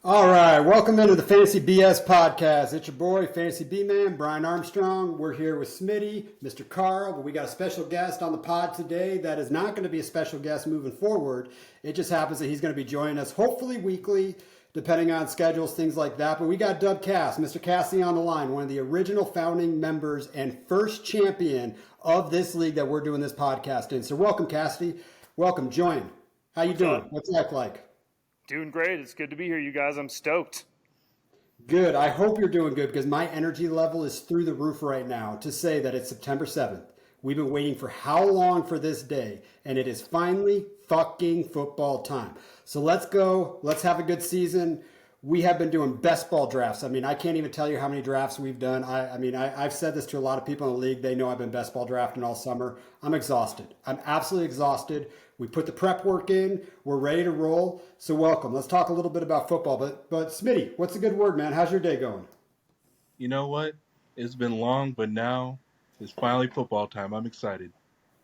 All right, welcome into the Fantasy BS podcast. It's your boy, Fantasy B-Man, Brian Armstrong. We're here with Smitty, Mr. Carl, but we got a special guest on the pod today that is not going to be a special guest moving forward. It just happens that he's going to be joining us hopefully weekly, depending on schedules, things like that. But we got Dub Cass, Mr. Cassie on the line, one of the original founding members and first champion of this league that we're doing this podcast in. So welcome, Cassie. Welcome, join. How you doing? What's life like? Doing great. It's good to be here, you guys. I'm stoked. Good. I hope you're doing good because my energy level is through the roof right now to say that it's September 7th. We've been waiting for how long for this day, and it is finally fucking football time. So let's go. Let's have a good season. We have been doing best ball drafts. I mean, I can't even tell you how many drafts we've done. I've said this to a lot of people in the league. They know I've been best ball drafting all summer. I'm exhausted. I'm absolutely exhausted. We put the prep work in. We're ready to roll. So welcome. Let's talk a little bit about football. But Smitty, what's a good word, man? How's your day going? You know what? It's been long, but now it's finally football time. I'm excited.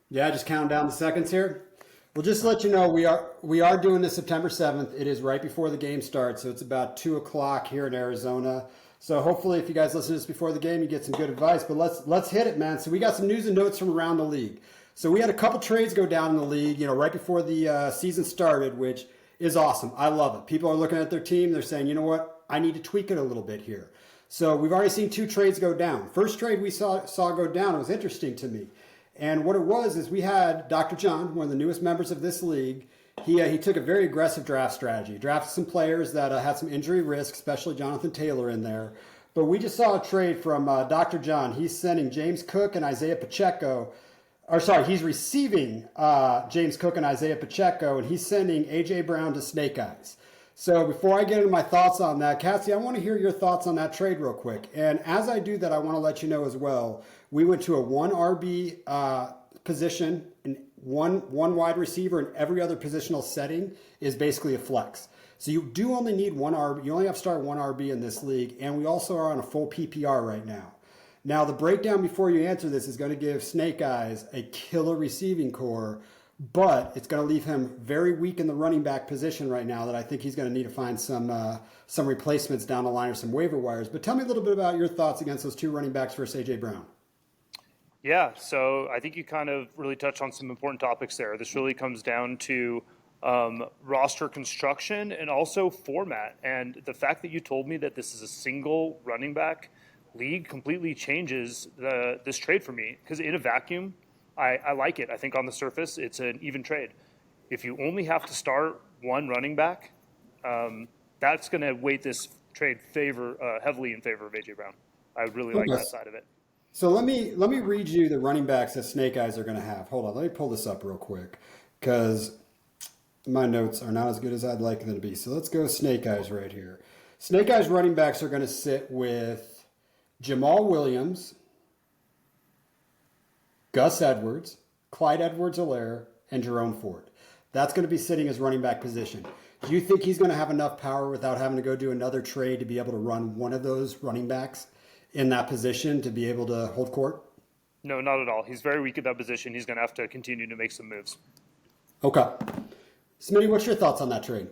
Yeah, just counting down the seconds here. Well, just to let you know, we are doing this September 7th. It is right before the game starts, so it's about 2 o'clock here in Arizona. So hopefully if you guys listen to this before the game, you get some good advice. But let's hit it, man. So we got some news and notes from around the league. So we had a couple trades go down in the league, right before the season started, which is awesome. I love it. People are looking at their team. They're saying, you know what? I need to tweak it a little bit here. So we've already seen 2 trades go down. First trade we saw go down, it was interesting to me. And what it was is we had Dr. John, one of the newest members of this league. He took a very aggressive draft strategy. He drafted some players that had some injury risk, especially Jonathan Taylor in there. But we just saw a trade from Dr. John. He's sending James Cook and Isaiah Pacheco. He's receiving James Cook and Isaiah Pacheco, and he's sending A.J. Brown to Snake Eyes. So before I get into my thoughts on that, Cassie, I want to hear your thoughts on that trade real quick. And as I do that, I want to let you know as well, we went to a 1 RB position, and one wide receiver, and every other positional setting is basically a flex. So you do only need 1 RB. You only have to start 1 RB in this league, and we also are on a full PPR right now. Now, the breakdown before you answer this is going to give Snake Eyes a killer receiving core, but it's going to leave him very weak in the running back position right now that I think he's going to need to find some replacements down the line or some waiver wires. But tell me a little bit about your thoughts against those 2 running backs versus A.J. Brown. Yeah, so I think you kind of really touched on some important topics there. This really comes down to roster construction and also format. And the fact that you told me that this is a single running back league completely changes this trade for me, because in a vacuum, I like it. I think on the surface, it's an even trade. If you only have to start 1 running back, that's going to weight this trade heavily in favor of A.J. Brown. I really like that side of it. So let me read you the running backs that Snake Eyes are going to have. Hold on, let me pull this up real quick because my notes are not as good as I'd like them to be. So let's go Snake Eyes right here. Snake Eyes running backs are going to sit with Jamal Williams, Gus Edwards, Clyde Edwards-Helaire, and Jerome Ford. That's going to be sitting as running back position. Do you think he's going to have enough power without having to go do another trade to be able to run one of those running backs in that position to be able to hold court? No, not at all. He's very weak at that position. He's going to have to continue to make some moves. Okay. Smitty, what's your thoughts on that trade?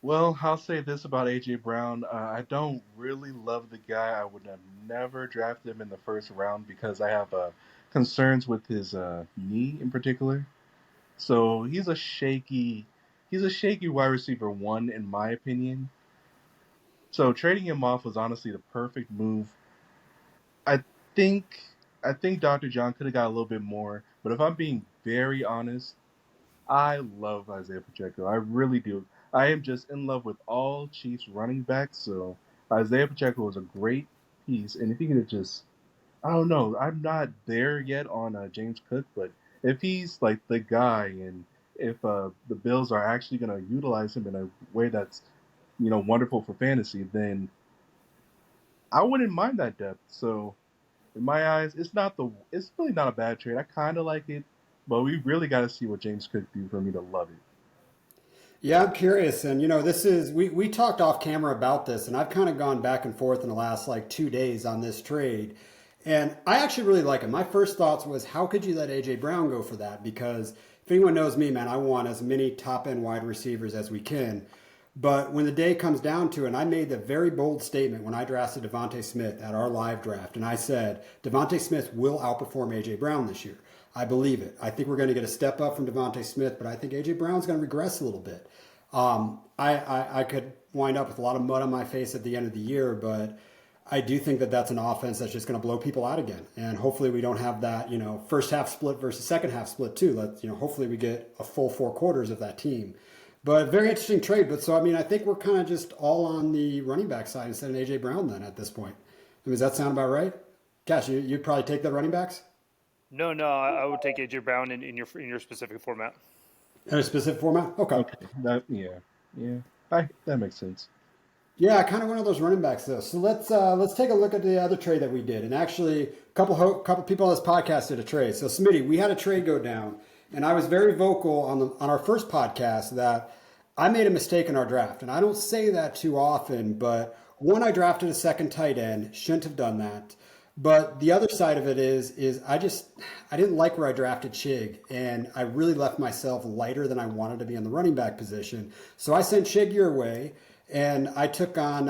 Well, I'll say this about A.J. Brown. I don't really love the guy. I would have never drafted him in the first round because I have concerns with his knee in particular. So he's a shaky wide receiver 1 in my opinion. So trading him off was honestly the perfect move. I think Dr. John could have got a little bit more, but if I'm being very honest, I love Isaiah Pacheco. I really do. I am just in love with all Chiefs running backs, so Isaiah Pacheco was a great piece. And if he could have just, I don't know, I'm not there yet on James Cook, but if he's like the guy and if the Bills are actually going to utilize him in a way that's, wonderful for fantasy, then I wouldn't mind that depth. So in my eyes, it's really not a bad trade. I kind of like it, but we really got to see what James Cook do for me to love it. Yeah, I'm curious. And, we talked off camera about this, and I've kind of gone back and forth in the last 2 days on this trade. And I actually really like it. My first thoughts was, how could you let A.J. Brown go for that? Because if anyone knows me, man, I want as many top-end wide receivers as we can. But when the day comes down to it, and I made the very bold statement when I drafted Devontae Smith at our live draft, and I said, Devontae Smith will outperform A.J. Brown this year. I believe it. I think we're going to get a step up from Devontae Smith, but I think A.J. Brown's going to regress a little bit. I could wind up with a lot of mud on my face at the end of the year, but I do think that that's an offense that's just going to blow people out again. And hopefully we don't have that, first half split versus second half split too. Hopefully we get a full 4 quarters of that team. But very interesting trade. But so, I think we're kind of just all on the running back side instead of A.J. Brown then at this point. Does that sound about right? Cash, you'd probably take the running backs? No, I would take A.J. Brown in your specific format. In a specific format? Okay. That makes sense. Yeah, I kind of one of those running backs though. So let's take a look at the other trade that we did. And actually, a couple people on this podcast did a trade. So Smitty, we had a trade go down, and I was very vocal on our first podcast that I made a mistake in our draft. And I don't say that too often, but one, I drafted a second tight end, shouldn't have done that. But the other side of it is I didn't like where I drafted Chig, and I really left myself lighter than I wanted to be in the running back position. So I sent Chig your way, and I took on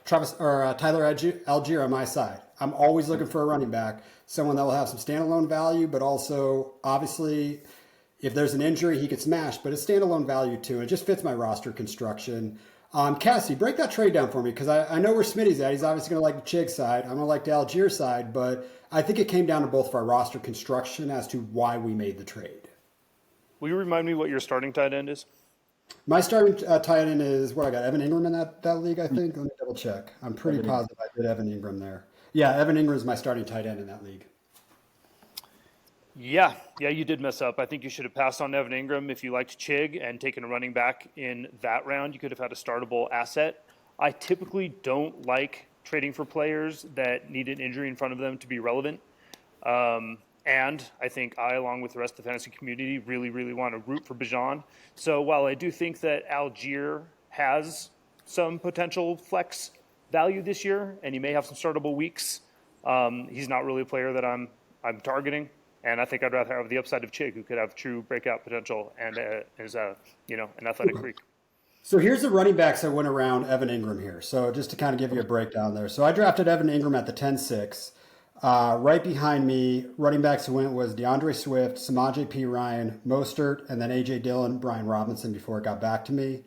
Tyler Algier on my side. I'm always looking for a running back, someone that will have some standalone value, but also obviously if there's an injury, he could smash, but it's standalone value too. And it just fits my roster construction. Cassie, break that trade down for me, because I know where Smitty's at. He's obviously going to like the Chig side. I'm going to like the Algier side, but I think it came down to both of our roster construction as to why we made the trade. Will you remind me what your starting tight end is? My starting tight end is what I got, Evan Ingram in that league, I think. Let me double check. I'm pretty positive I did Evan Ingram there. Yeah, Evan Ingram is my starting tight end in that league. Yeah, you did mess up. I think you should have passed on Evan Ingram if you liked Chig and taken a running back in that round. You could have had a startable asset. I typically don't like trading for players that need an injury in front of them to be relevant. And I think I, along with the rest of the fantasy community, really, really want to root for Bijan. So while I do think that Algier has some potential flex value this year, and he may have some startable weeks, he's not really a player that I'm targeting. And I think I'd rather have the upside of Chig, who could have true breakout potential and is an athletic freak. So here's the running backs that went around Evan Ingram here. So just to kind of give you a breakdown there. So I drafted Evan Ingram at the 10-6. Right behind me, running backs who went was DeAndre Swift, Samaje P. Ryan, Mostert, and then A.J. Dillon, Brian Robinson before it got back to me.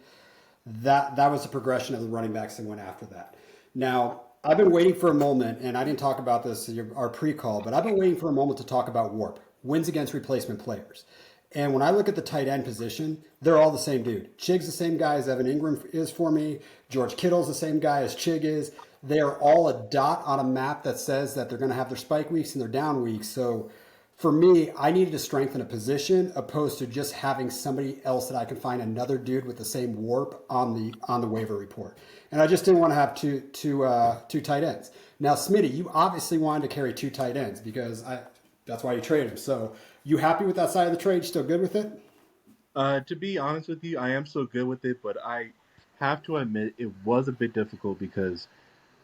That was the progression of the running backs that went after that. Now, I've been waiting for a moment, and I didn't talk about this in our pre-call, but I've been waiting for a moment to talk about WARP, wins against replacement players. And when I look at the tight end position, they're all the same dude. Chig's the same guy as Evan Ingram is for me. George Kittle's the same guy as Chig is. They are all a dot on a map that says that they're going to have their spike weeks and their down weeks. So for me, I needed to strengthen a position opposed to just having somebody else that I can find another dude with the same warp on the waiver report. And I just didn't want to have two tight ends. Now, Smitty, you obviously wanted to carry 2 tight ends because that's why you traded him. So you happy with that side of the trade? Still good with it? To be honest with you, I am so good with it, but I have to admit it was a bit difficult because,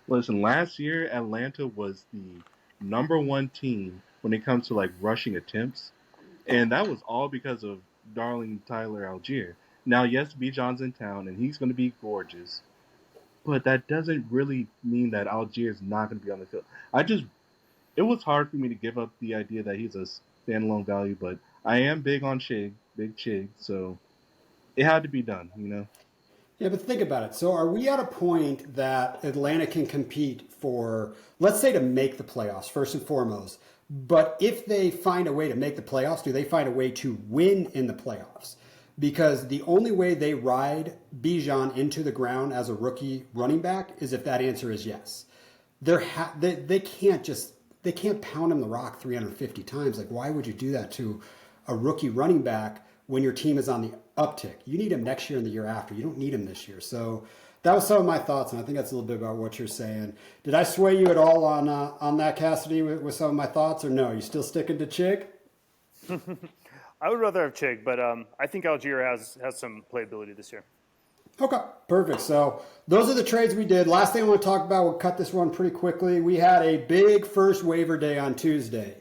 listen, last year Atlanta was the number 1 team when it comes to like rushing attempts, and that was all because of darling Tyler Algier. Now, yes, Bijan's in town and he's going to be gorgeous, but that doesn't really mean that Algier is not going to be on the field. It was hard for me to give up the idea that he's a standalone value, but I am big on Big Chig, so it had to be done, Yeah, but think about it. So are we at a point that Atlanta can compete for, let's say, to make the playoffs, first and foremost, but if they find a way to make the playoffs, do they find a way to win in the playoffs? Because the only way they ride Bijan into the ground as a rookie running back is if that answer is yes. They can't pound him the rock 350 times. Like, why would you do that to a rookie running back when your team is on the uptick? You need him next year and the year after. You don't need him this year. So that was some of my thoughts, and I think that's a little bit about what you're saying. Did I sway you at all on that, Cassidy, with some of my thoughts, or no? You still sticking to Chig? I would rather have Chig, but I think Algier has some playability this year. Okay, perfect. So those are the trades we did. Last thing I want to talk about, we'll cut this one pretty quickly. We had a big first waiver day on Tuesday.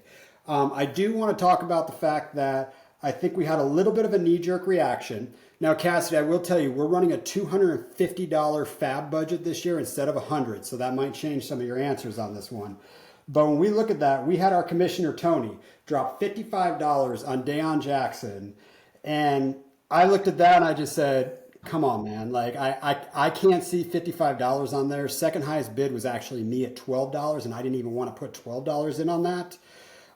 I do want to talk about the fact that I think we had a little bit of a knee-jerk reaction. Now, Cassidy, I will tell you, we're running a $250 fab budget this year instead of 100, so that might change some of your answers on this one. But when we look at that, we had our commissioner Tony drop $55 on Deion Jackson, and I looked at that and I just said, "Come on, man! Like I can't see $55 on there." Second highest bid was actually me at $12, and I didn't even want to put $12 in on that.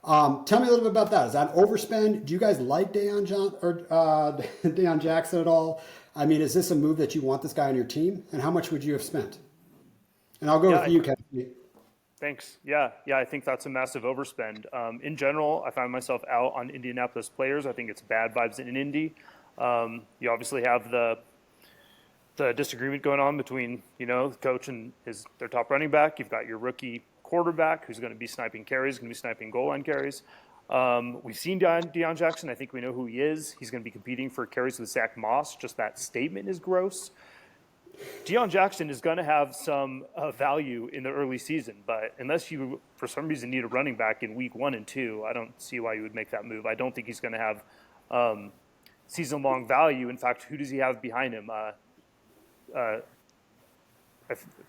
Tell me a little bit about that. Is that an overspend? Do you guys like Deion Jackson at all? I mean, is this a move that you want this guy on your team? And how much would you have spent? And I'll go Yeah, with you, Kevin. thanks. Yeah, I think that's a massive overspend. In general, I find myself out on Indianapolis players. I think it's bad vibes in Indy. You obviously have the disagreement going on between the coach and their top running back. You've got your rookie quarterback who's going to be sniping carries, going to be sniping goal line carries. We've seen Deion Jackson. I think we know who he is. He's going to be competing for carries with Zach Moss. Just that statement is gross. Deion Jackson is going to have some value in the early season, but unless you, for some reason, need a running back in week 1 and 2, I don't see why you would make that move. I don't think he's going to have season-long value. In fact, who does he have behind him? I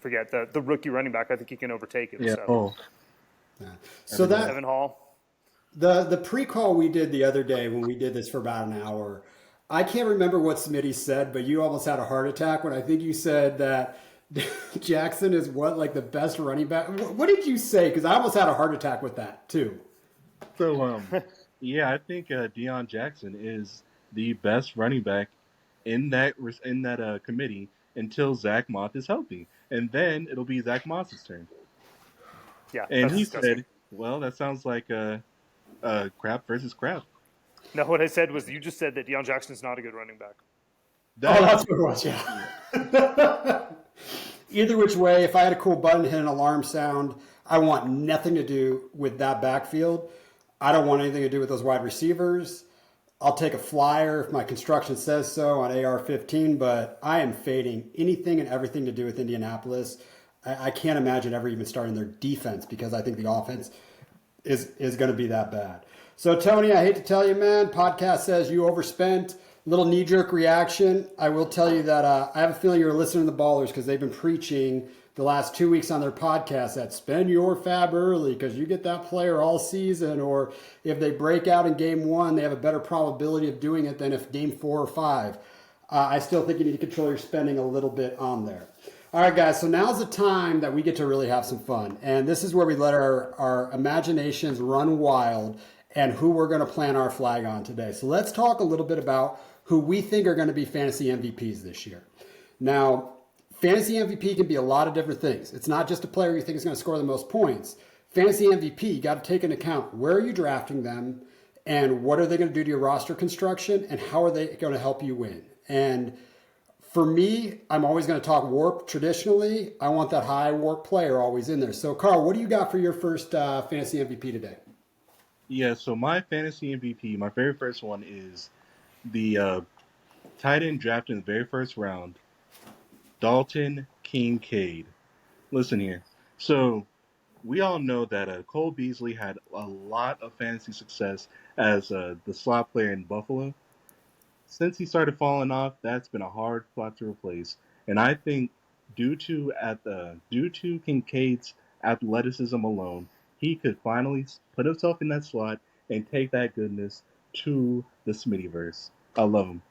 forget the rookie running back. I think he can overtake him. Yeah. So, Oh, Yeah. So that Evan Hall. the pre-call we did the other day when we did this for about an hour, I can't remember what Smitty said, but you almost had a heart attack when I think you said that Jackson is like the best running back. What did you say? Because I almost had a heart attack with that too. so yeah, I think Deion Jackson is the best running back in that committee until Zach Moss is healthy, and then it'll be Zach Moss's turn. Yeah, And that's he disgusting. said, "Well, that sounds like crap versus crap." No, what I said was you just said that Deion Jackson's not a good running back. Oh, that's what it was. Yeah. Either which way, if I had a cool button hit an alarm sound, I want nothing to do with that backfield. I don't want anything to do with those wide receivers. I'll take a flyer if my construction says so on AR-15, but I am fading anything and everything to do with Indianapolis. I can't imagine ever even starting their defense because I think the offense is going to be that bad. So, Tony, I hate to tell you, man, podcast says you overspent. Little knee-jerk reaction. I will tell you that I have a feeling you're listening to the Ballers because they've been preaching the last 2 weeks on their podcast that spend your fab early because you get that player all season, or if they break out in game 1, they have a better probability of doing it than if game 4 or 5. I still think you need to control your spending a little bit on there. All right, guys, so now's the time that we get to really have some fun. And this is where we let our imaginations run wild and who we're going to plant our flag on today. So let's talk a little bit about who we think are going to be fantasy MVPs this year. Now, fantasy MVP can be a lot of different things. It's not just a player you think is going to score the most points. Fantasy MVP, you got to take into account where are you drafting them and what are they going to do to your roster construction and how are they going to help you win. And for me, I'm always going to talk warp traditionally. I want that high warp player always in there. So, Carl, what do you got for your first fantasy MVP today? Yeah. So my fantasy MVP, my very first one is the tight end drafted in the very first round, Dalton Kincaid. Listen here. So we all know that Cole Beasley had a lot of fantasy success as the slot player in Buffalo. Since he started falling off, that's been a hard spot to replace. And I think due to Kincaid's athleticism alone, he could finally put himself in that slot and take that goodness to the Smittyverse. I love him.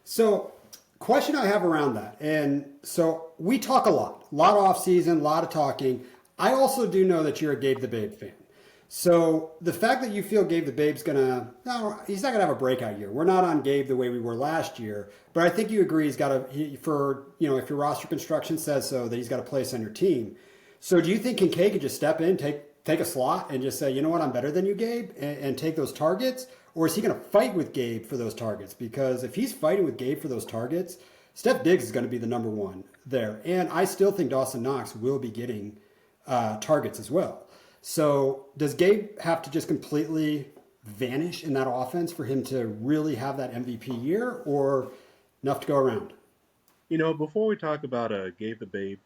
So, question I have around that, and so we talk a lot of off season, a lot of talking. I also do know that you're a Gabe the Babe fan. So the fact that you feel Gabe the Babe's he's not gonna have a breakout year. We're not on Gabe the way we were last year, but I think you agree if your roster construction says so, that he's got a place on your team. So do you think Kincaid could just step in, take a slot, and just say, you know what, I'm better than you, Gabe, and take those targets? Or is he going to fight with Gabe for those targets? Because if he's fighting with Gabe for those targets, Steph Diggs is going to be the number one there. And I still think Dawson Knox will be getting targets as well. So does Gabe have to just completely vanish in that offense for him to really have that MVP year, or enough to go around? Before we talk about Gabe the Babe,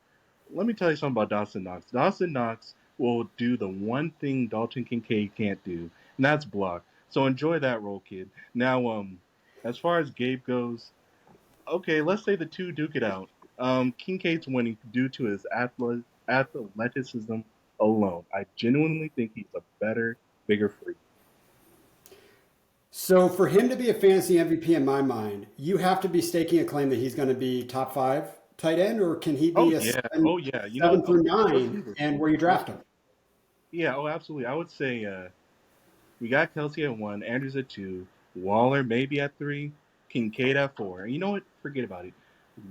let me tell you something about Dawson Knox. Dawson Knox will do the one thing Dalton Kincaid can't do, and that's block. So enjoy that role, kid. Now, as far as Gabe goes, okay, let's say the two duke it out. Kincaid's winning due to his athleticism alone. I genuinely think he's a better, bigger freak. So for him to be a fantasy MVP in my mind, you have to be staking a claim that he's going to be top five tight end, or can he Oh be a yeah, seven, oh yeah. You know, seven through let's nine do this. and where you Let's, draft him? yeah, oh absolutely. I would say we got Kelsey at one, Andrews at two, Waller maybe at three, Kincaid at four. And you know what? Forget about it.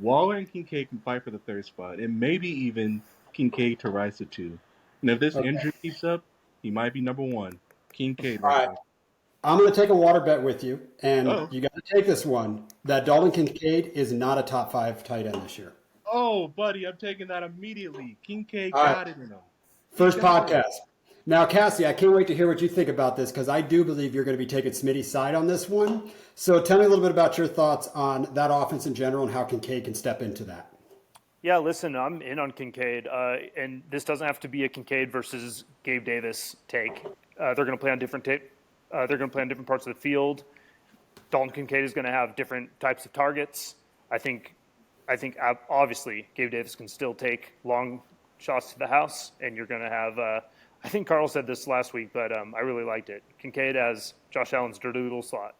Waller and Kincaid can fight for the third spot, and maybe even Kincaid to rise to two. And if this Okay. injury keeps up, he might be number one. Kincaid All right right. there. I'm going to take a water bet with you, and Oh, you got to take this one that Dalton Kincaid is not a top five tight end this year. oh, buddy, I'm taking that immediately. Kincaid All right. got it in him. He First got it. podcast. Now, Cassie, I can't wait to hear what you think about this because I do believe you're going to be taking Smitty's side on this one. So tell me a little bit about your thoughts on that offense in general and how Kincaid can step into that. Yeah, listen, I'm in on Kincaid, and this doesn't have to be a Kincaid versus Gabe Davis take. They're going to play on different they're going to play on different parts of the field. Dalton Kincaid is going to have different types of targets. Obviously Gabe Davis can still take long shots to the house, and you're going to have. I think Carl said this last week, but I really liked it. Kincaid has Josh Allen's dirty little slot.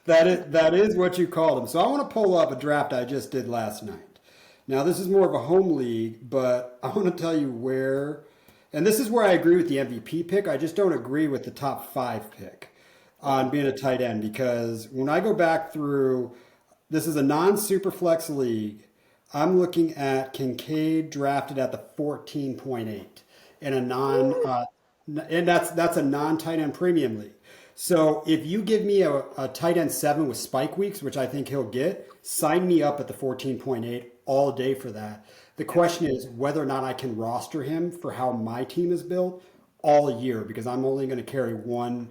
That is what you called him. So I want to pull up a draft I just did last night. Now this is more of a home league, but I want to tell you where, and this is where I agree with the MVP pick. I just don't agree with the top five pick on being a tight end because when I go back through, this is a non-super flex league. I'm looking at Kincaid drafted at the 14.8 in a and that's a non-tight end premium league. So if you give me a tight end seven with spike weeks, which I think he'll get, sign me up at the 14.8 all day for that. The question is whether or not I can roster him for how my team is built all year because I'm only going to carry one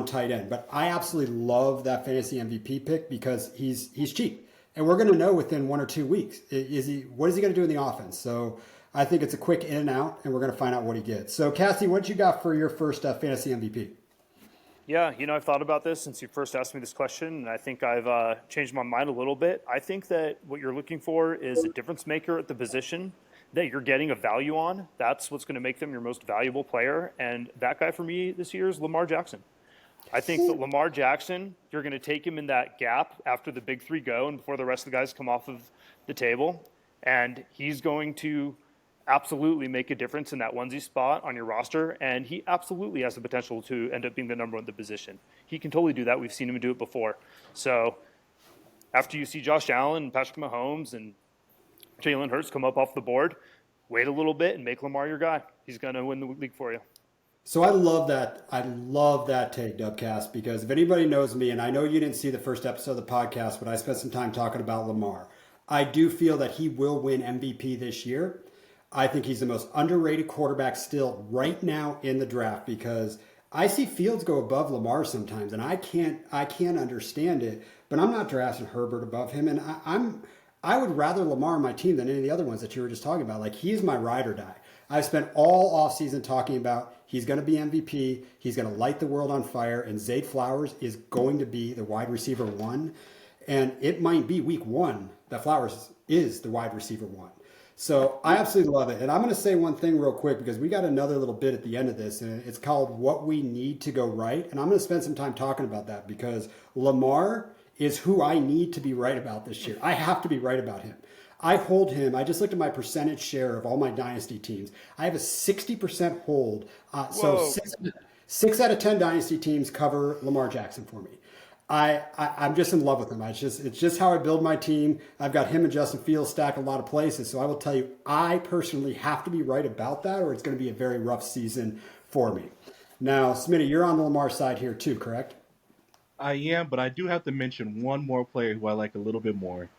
tight end. But I absolutely love that fantasy MVP pick because he's cheap, and we're going to know within 1 or 2 weeks what is he going to do in the offense. So I think it's a quick in and out, and we're going to find out what he gets. So Cassie, what you got for your first fantasy MVP? Yeah, I've thought about this since you first asked me this question, and I think I've changed my mind a little bit. I think that what you're looking for is a difference maker at the position that you're getting a value on. That's what's going to make them your most valuable player, and that guy for me this year is Lamar Jackson. I think that Lamar Jackson, you're going to take him in that gap after the big three go and before the rest of the guys come off of the table, and he's going to absolutely make a difference in that onesie spot on your roster, and he absolutely has the potential to end up being the number one at the position. He can totally do that. We've seen him do it before. So after you see Josh Allen and Patrick Mahomes and Jalen Hurts come up off the board, wait a little bit and make Lamar your guy. He's going to win the league for you. So I love that. I love that take, Dubcast, because if anybody knows me, and I know you didn't see the first episode of the podcast, but I spent some time talking about Lamar. I do feel that he will win MVP this year. I think he's the most underrated quarterback still right now in the draft because I see Fields go above Lamar sometimes, and I can't understand it. But I'm not drafting Herbert above him, and I would rather Lamar on my team than any of the other ones that you were just talking about. Like he's my ride or die. I've spent all offseason talking about he's going to be MVP. He's going to light the world on fire. And Zay Flowers is going to be the wide receiver one. And it might be week one that Flowers is the wide receiver one. So I absolutely love it. And I'm going to say one thing real quick because we got another little bit at the end of this. And it's called What We Need to Go Right. And I'm going to spend some time talking about that because Lamar is who I need to be right about this year. I have to be right about him. I hold him. I just looked at my percentage share of all my dynasty teams. I have a 60% hold. So six out of 10 dynasty teams cover Lamar Jackson for me. I'm just in love with him. It's just how I build my team. I've got him and Justin Fields stacked a lot of places. So I will tell you, I personally have to be right about that, or it's going to be a very rough season for me. Now, Smitty, you're on the Lamar side here too, correct? I am, but I do have to mention one more player who I like a little bit more.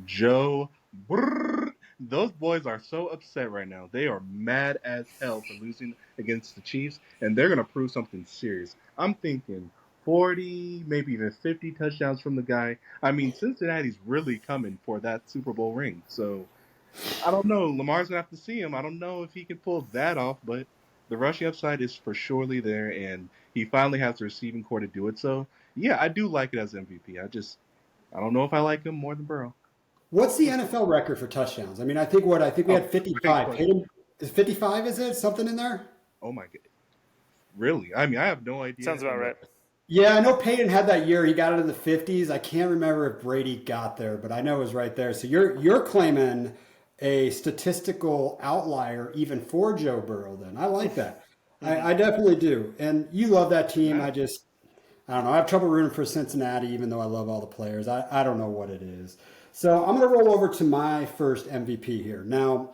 Joe Brrr. Those boys are so upset right now. They are mad as hell for losing against the Chiefs, and they're going to prove something serious. I'm thinking 40, maybe even 50 touchdowns from the guy. I mean, Cincinnati's really coming for that Super Bowl ring. So, I don't know. Lamar's going to have to see him. I don't know if he can pull that off, but The rushing upside is for surely there, and he finally has the receiving core to do it. So, yeah, I do like it as MVP. I don't know if I like him more than Burrow. What's the NFL record for touchdowns? I mean, I think we Oh, had great 55. question. Peyton, is 55, is it? Something in there? Oh my god, really? I mean, I have no idea. Sounds about right. Yeah, I know Peyton had that year. He got into the 50s. I can't remember if Brady got there, but I know it was right there. So you're claiming a statistical outlier even for Joe Burrow then. I like that. Mhm. I definitely do. And you love that team. Yeah. I don't know. I have trouble rooting for Cincinnati, even though I love all the players. I don't know what it is. So I'm going to roll over to my first MVP here. Now,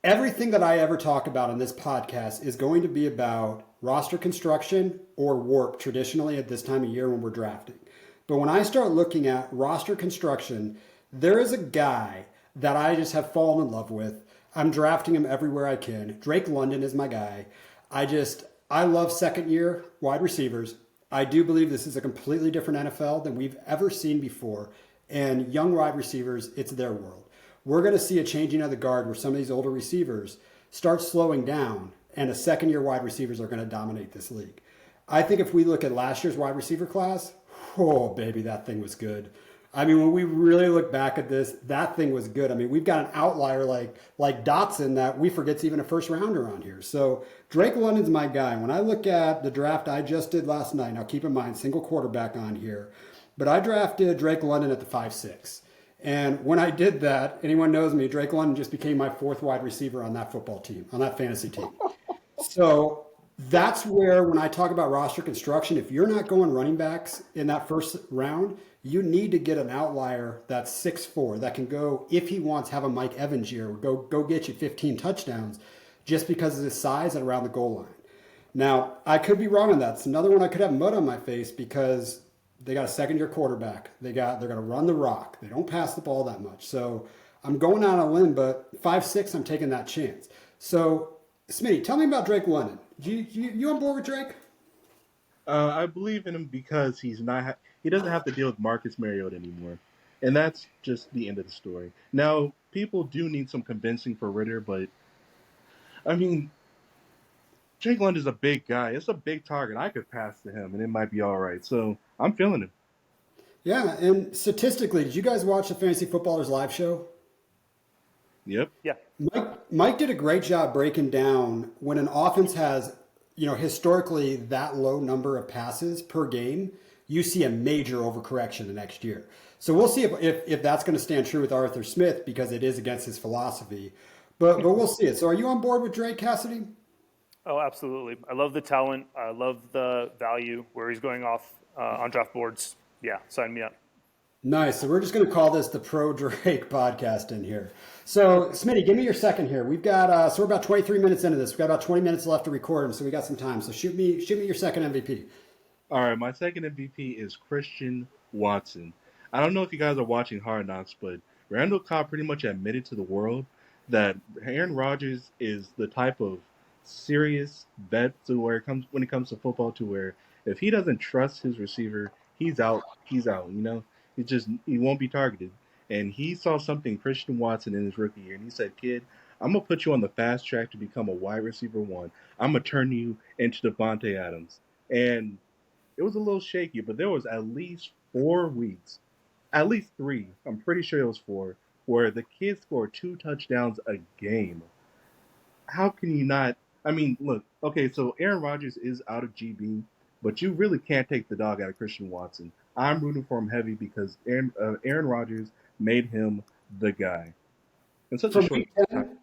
everything that I ever talk about on this podcast is going to be about roster construction or warp traditionally at this time of year when we're drafting. But when I start looking at roster construction, there is a guy that I just have fallen in love with. I'm drafting him everywhere I can. Drake London is my guy. I love second year wide receivers. I do believe this is a completely different NFL than we've ever seen before. And young wide receivers, it's their world. We're going to see a changing of the guard where some of these older receivers start slowing down, and a second year wide receivers are going to dominate this league. I think if we look at last year's wide receiver class, oh, baby, that thing was good. I mean, when we really look back at this, that thing was good. I mean, we've got an outlier like Dotson that we forget's even a first rounder on here. So Drake London's my guy. When I look at the draft I just did last night, now keep in mind, single quarterback on here, but I drafted Drake London at the 5'6". And when I did that, anyone knows me, Drake London just became my fourth wide receiver on that football team, on that fantasy team. So that's where, when I talk about roster construction, if you're not going running backs in that first round, you need to get an outlier that's 6'4", that can go, if he wants, have a Mike Evans year, go get you 15 touchdowns just because of his size and around the goal line. Now, I could be wrong on that. It's another one I could have mud on my face because they got a second-year quarterback. They're going to run the rock. They don't pass the ball that much. So I'm going out on a limb, but 5'6", I'm taking that chance. So, Smitty, tell me about Drake London. You on board with Drake? I believe in him because he doesn't have to deal with Marcus Mariota anymore, and that's just the end of the story. Now, people do need some convincing for Ritter, but I mean, Drake London's a big guy. It's a big target. I could pass to him, and it might be all right. So I'm feeling him. Yeah, and statistically, did you guys watch the Fantasy Footballers live show? Yep. Yeah. Mike did a great job breaking down when an offense has, historically that low number of passes per game, you see a major overcorrection the next year. So we'll see if that's going to stand true with Arthur Smith because it is against his philosophy. But we'll see it. So are you on board with Drake, Cassidy? Oh, absolutely. I love the talent. I love the value where he's going off on draft boards. Yeah, sign me up. Nice. So we're just going to call this the Pro Drake podcast in here. So Smitty, give me your second here. We've got so we're about 23 minutes into this. We've got about 20 minutes left to record them, so we got some time. So shoot me your second MVP. All right, my second MVP is Christian Watson. I don't know if you guys are watching Hard Knocks, but Randall Cobb pretty much admitted to the world that Aaron Rodgers is the type of serious vet when it comes to football, to where if he doesn't trust his receiver, he's out. He's out. He won't be targeted. And he saw something Christian Watson in his rookie year, and he said, "Kid, I'm gonna put you on the fast track to become a wide receiver one. I'm gonna turn you into Devontae Adams." And it was a little shaky, but there was at least 4 weeks, at least 3. I'm pretty sure it was 4, where the kid scored 2 touchdowns a game. How can you not? I mean, look, okay, so Aaron Rodgers is out of GB, but you really can't take the dog out of Christian Watson. I'm rooting for him heavy because Aaron Rodgers made him the guy. In such a From short week time. 10,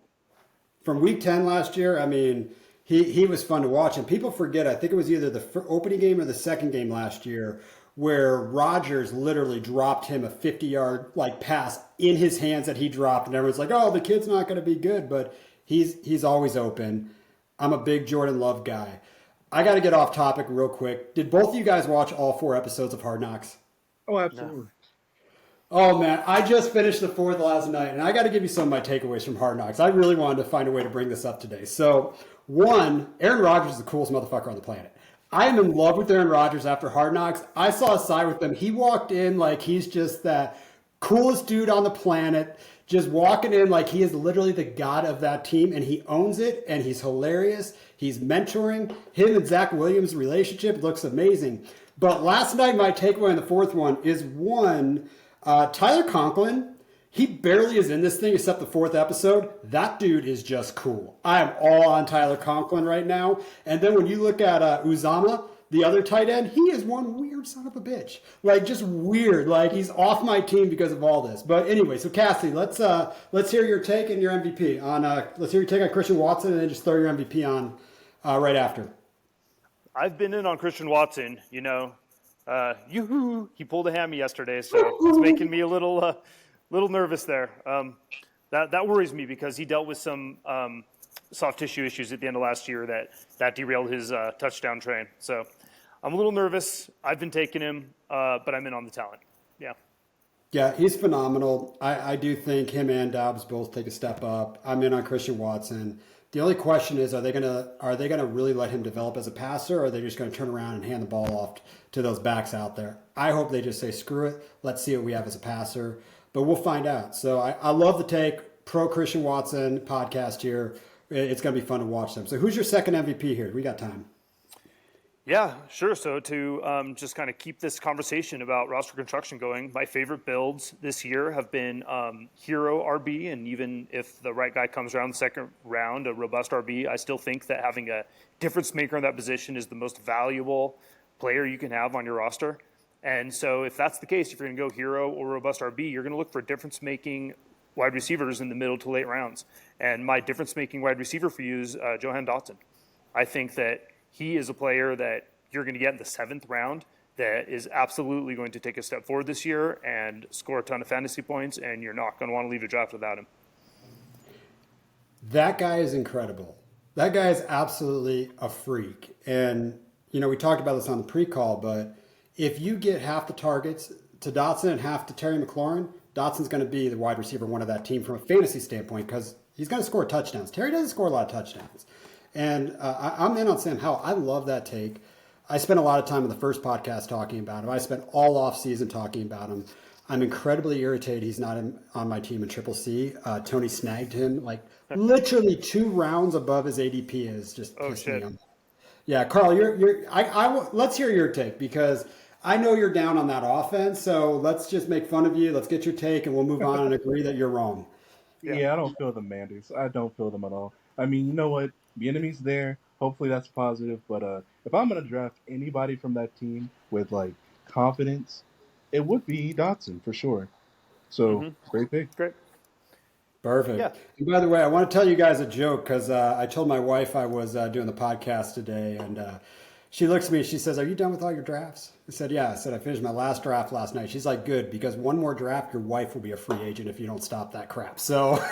from week 10 last year, I mean, he was fun to watch. And people forget, I think it was either the opening game or the second game last year, where Rodgers literally dropped him a 50-yard pass in his hands that he dropped. And everyone's like, oh, the kid's not going to be good. But he's always open. I'm a big Jordan Love guy. I got to get off topic real quick. Did both of you guys watch all 4 episodes of Hard Knocks? Oh, absolutely. No. Oh, man, I just finished the 4th last night, and I got to give you some of my takeaways from Hard Knocks. I really wanted to find a way to bring this up today. So, 1, Aaron Rodgers is the coolest motherfucker on the planet. I am in love with Aaron Rodgers after Hard Knocks. I saw a side with him. He walked in like he's just that coolest dude on the planet, just walking in like he is literally the god of that team, and he owns it, and he's hilarious. He's mentoring. Him and Zach Williams' relationship looks amazing. But last night, my takeaway in the fourth one is one, Tyler Conklin. He barely is in this thing except the fourth episode. That dude is just cool. I am all on Tyler Conklin right now. And then when you look at Uzama, the other tight end, he is one weird son of a bitch. Like, just weird. Like, he's off my team because of all this. But anyway, so Cassie, let's hear your take and your MVP on. Let's hear your take on Christian Watson, and then just throw your MVP on right after. I've been in on Christian Watson. He pulled a hammy yesterday, so it's making me a little nervous there. That worries me because he dealt with some soft tissue issues at the end of last year that derailed his touchdown train. So I'm a little nervous. I've been taking him, but I'm in on the talent. Yeah. Yeah, he's phenomenal. I do think him and Dobbs both take a step up. I'm in on Christian Watson. The only question is, are they gonna really let him develop as a passer, or are they just gonna turn around and hand the ball off to those backs out there? I hope they just say, screw it, let's see what we have as a passer. But we'll find out. So I love the take, pro Christian Watson podcast here. It's gonna be fun to watch them. So who's your second MVP here? We got time. Yeah, sure. So to just kind of keep this conversation about roster construction going, my favorite builds this year have been hero RB, and even if the right guy comes around the second round, a robust RB, I still think that having a difference maker in that position is the most valuable player you can have on your roster. And so if that's the case, if you're going to go hero or robust RB, you're going to look for difference-making wide receivers in the middle to late rounds. And my difference-making wide receiver for you is Johan Dotson. I think that he is a player that you're going to get in the 7th round that is absolutely going to take a step forward this year and score a ton of fantasy points, and you're not going to want to leave the draft without him. That guy is incredible. That guy is absolutely a freak. And, we talked about this on the pre-call, but if you get half the targets to Dotson and half to Terry McLaurin, Dotson's going to be the wide receiver one of that team from a fantasy standpoint because he's going to score touchdowns. Terry doesn't score a lot of touchdowns. And I'm in on Sam Howell. I love that take. I spent a lot of time in the first podcast talking about him. I spent all off season talking about him. I'm incredibly irritated he's not on my team in Triple C. Tony snagged him like literally 2 rounds above his ADP is just pissed me off. Yeah, Carl, let's hear your take because I know you're down on that offense. So let's just make fun of you. Let's get your take and we'll move on and agree that you're wrong. Yeah, I don't feel the Manders. I don't feel them at all. I mean, you know what? The enemy's there. Hopefully that's positive. But if I'm going to draft anybody from that team with, confidence, it would be Dotson for sure. So, Great pick. Great. Perfect. Yeah. And by the way, I want to tell you guys a joke because I told my wife I was doing the podcast today, and she looks at me and she says, "Are you done with all your drafts?" I said, "Yeah." I said, "I finished my last draft last night." She's like, "Good, because one more draft, your wife will be a free agent if you don't stop that crap." So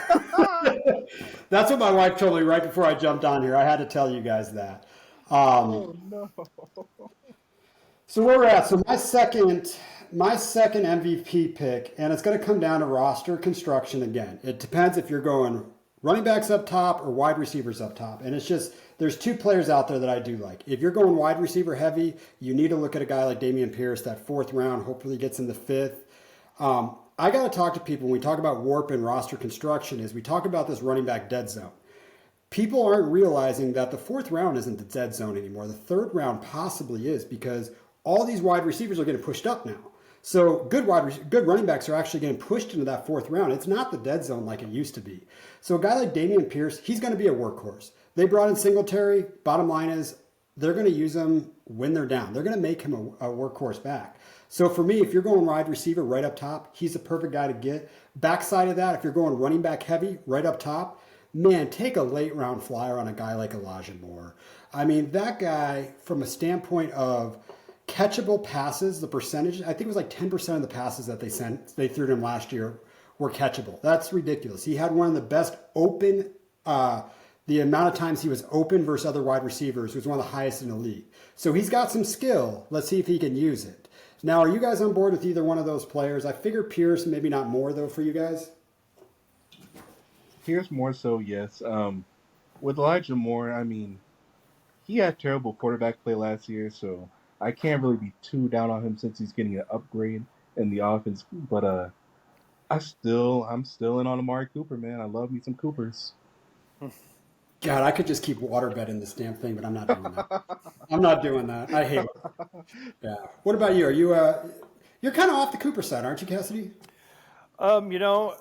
that's what my wife told me right before I jumped on here. I had to tell you guys that. Oh, no. So where we're at, so my second MVP pick, and it's going to come down to roster construction again. It depends if you're going running backs up top or wide receivers up top. And it's just, there's 2 players out there that I do like. If you're going wide receiver heavy, you need to look at a guy like Dameon Pierce, that 4th round, hopefully gets in the 5th. I got to talk to people when we talk about warp and roster construction is we talk about this running back dead zone. People aren't realizing that the 4th round isn't the dead zone anymore. The 3rd round possibly is because all these wide receivers are getting pushed up now. So good running backs are actually getting pushed into that 4th round. It's not the dead zone like it used to be. So a guy like Dameon Pierce, he's going to be a workhorse. They brought in Singletary. Bottom line is they're going to use him when they're down. They're going to make him a workhorse back. So for me, if you're going wide receiver right up top, he's a perfect guy to get. Backside of that, if you're going running back heavy right up top, man, take a late round flyer on a guy like Elijah Moore. I mean, that guy, from a standpoint of catchable passes, the percentage, I think it was like 10% of the passes that they threw to him last year were catchable. That's ridiculous. He had one of the best open, the amount of times he was open versus other wide receivers was one of the highest in the league. So he's got some skill. Let's see if he can use it. Now, are you guys on board with either one of those players? I figure Pierce, maybe not more though for you guys. Here's more so, yes. With Elijah Moore, I mean, he had terrible quarterback play last year, so I can't really be too down on him since he's getting an upgrade in the offense. But I'm still in on Amari Cooper, man. I love me some Coopers. God, I could just keep waterbed this damn thing, but I'm not doing that. I'm not doing that. I hate it. Yeah. What about you? Are you you're kind of off the Cooper side, aren't you, Cassidy? You know,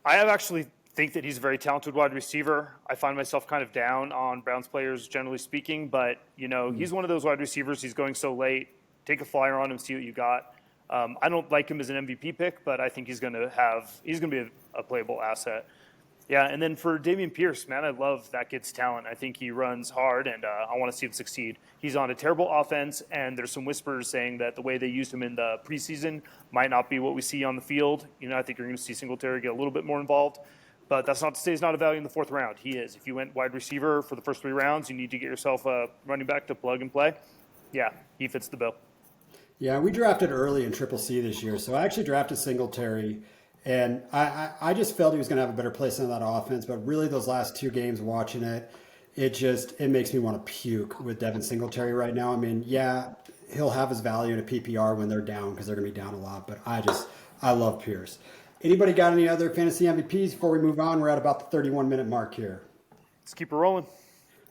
I have actually think that he's a very talented wide receiver. I find myself kind of down on Browns players generally speaking, but he's one of those wide receivers. He's going so late. Take a flyer on him, see what you got. I don't like him as an MVP pick, but I think he's going to be a playable asset. Yeah, and then for Dameon Pierce, man, I love that kid's talent. I think he runs hard, and I want to see him succeed. He's on a terrible offense, and there's some whispers saying that the way they used him in the preseason might not be what we see on the field. I think you're going to see Singletary get a little bit more involved, but that's not to say he's not a value in the fourth round. He is. If you went wide receiver for the first 3 rounds, you need to get yourself a running back to plug and play. Yeah, he fits the bill. Yeah, we drafted early in Triple C this year, so I actually drafted Singletary, and I just felt he was going to have a better place in that offense. But really, those last 2 games watching it, it makes me want to puke with Devin Singletary right now. I mean, yeah, he'll have his value in a PPR when they're down because they're going to be down a lot. But I love Pierce. Anybody got any other fantasy MVPs before we move on? We're at about the 31-minute mark here. Let's keep it rolling.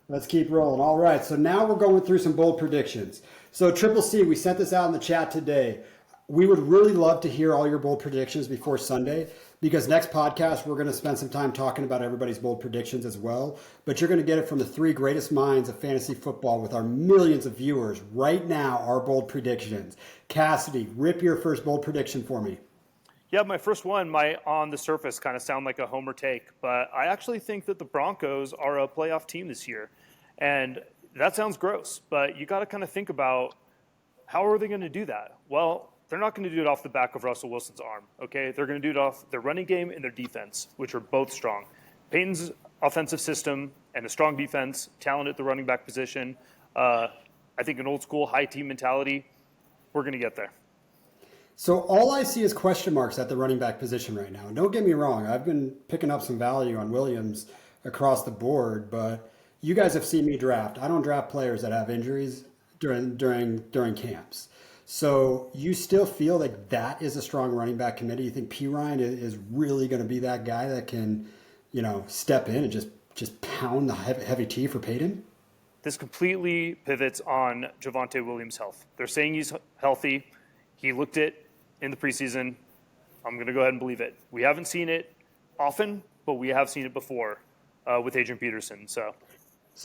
Let's keep rolling. All right, so now we're going through some bold predictions. So Triple C, we sent this out in the chat today. We would really love to hear all your bold predictions before Sunday, because next podcast we're going to spend some time talking about everybody's bold predictions as well. But you're going to get it from the 3 greatest minds of fantasy football with our millions of viewers right now, our bold predictions. Cassidy, rip your first bold prediction for me. Yeah, my first one might on the surface kind of sound like a homer take, but I actually think that the Broncos are a playoff team this year. And that sounds gross, but you got to kind of think about how are they going to do that? Well, they're not going to do it off the back of Russell Wilson's arm, okay? They're going to do it off their running game and their defense, which are both strong. Peyton's offensive system and a strong defense, talent at the running back position. I think an old school high team mentality, we're going to get there. So all I see is question marks at the running back position right now. Don't get me wrong. I've been picking up some value on Williams across the board, but you guys have seen me draft. I don't draft players that have injuries during camps. So you still feel like that is a strong running back committee? You think P. Ryan is really going to be that guy that can, step in and just pound the heavy T for Peyton? This completely pivots on Javonte Williams' health. They're saying he's healthy. He looked it in the preseason. I'm going to go ahead and believe it. We haven't seen it often, but we have seen it before with Adrian Peterson. So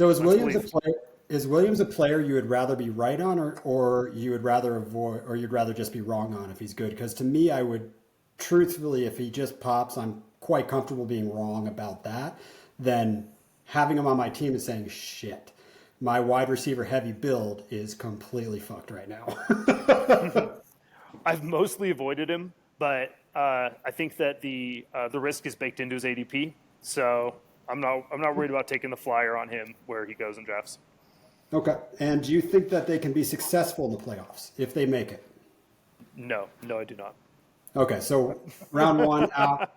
is Williams a player? Is Williams a player you would rather be right on, or you would rather avoid, or you'd rather just be wrong on if he's good? Because to me, I would, truthfully, if he just pops, I'm quite comfortable being wrong about that. Than having him on my team and saying, shit, my wide receiver heavy build is completely fucked right now. I've mostly avoided him, but I think that the risk is baked into his ADP. So I'm not worried about taking the flyer on him where he goes in drafts. Okay. And do you think that they can be successful in the playoffs if they make it? No, I do not. Okay, so round 1 out.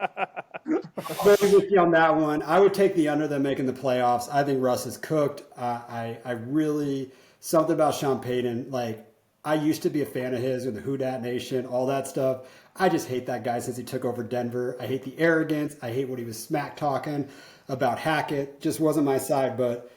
Very with you on that one. I would take the under them making the playoffs. I think Russ is cooked. I really, something about Sean Payton, like, I used to be a fan of his with the Who Dat Nation, all that stuff. I just hate that guy since he took over Denver. I hate the arrogance. I hate what he was smack talking about Hackett. Just wasn't my side. But,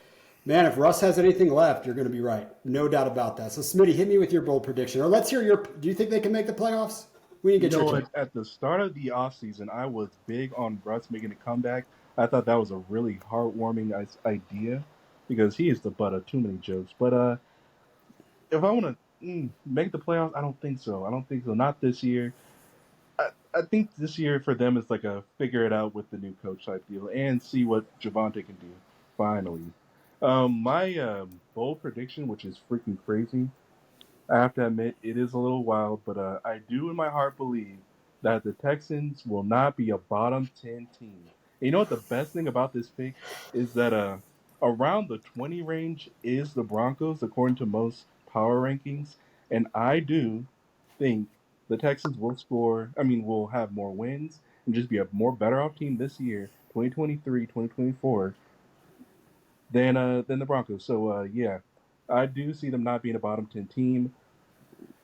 man, if Russ has anything left, you're going to be right. No doubt about that. So, Smitty, hit me with your bold prediction. Or let's hear do you think they can make the playoffs? We didn't get your At the start of the offseason, I was big on Russ making a comeback. I thought that was a really heartwarming idea because he is the butt of too many jokes. But if I want to make the playoffs, I don't think so. Not this year. I think this year for them is like a figure it out with the new coach type deal and see what Javonte can do. Finally, my bold prediction, which is freaking crazy, I have to admit it is a little wild, but I do in my heart believe that the Texans will not be a bottom 10 team. And you know what the best thing about this pick is that around the 20 range is the Broncos according to most power rankings, and I do think the Texans will have more wins and just be a more better off team this year, 2023, 2024, than the Broncos. So yeah, I do see them not being a bottom 10 team.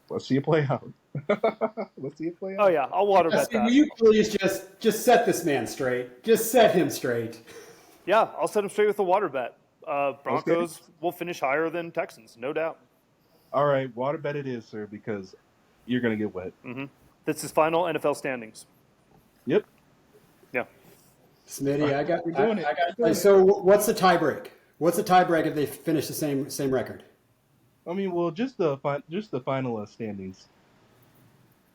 Let's see it play out. Let's see it play Oh out. yeah, I'll water bet Jesse, will that. you please just set this man straight? Just set him straight. Yeah, I'll set him straight with a water bet. Okay. Broncos will finish higher than Texans, no doubt. All right, water bet it is, sir, because you're gonna get wet. This is final NFL standings. Yep. Yeah. Smitty, I got. We're doing it. I got. We're doing So, what's the tie break? What's the tie break if they finish the same record? I mean, well, just the final standings.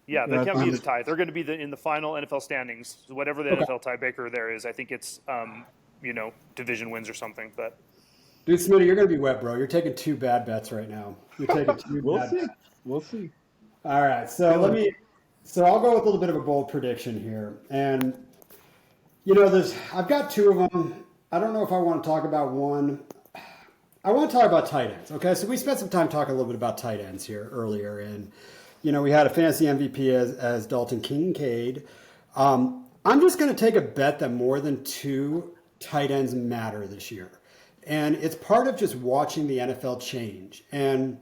Yeah, they Yeah, can't I be in think- the tie. They're going to be in the final NFL standings. So whatever the Okay. NFL tiebreaker there is, I think it's division wins or something. But Dude, Smitty, you're gonna be wet, bro. You're taking two bad bets right now. You're taking two We'll bad see. bets. We'll see. All right, so let me. So I'll go with a little bit of a bold prediction here, and I've got two of them. I don't know if I want to talk about one. I want to talk about tight ends. Okay, so we spent some time talking a little bit about tight ends here earlier, and we had a fantasy MVP as Dalton Kincaid. I'm just going to take a bet that more than two tight ends matter this year, and it's part of just watching the NFL change. And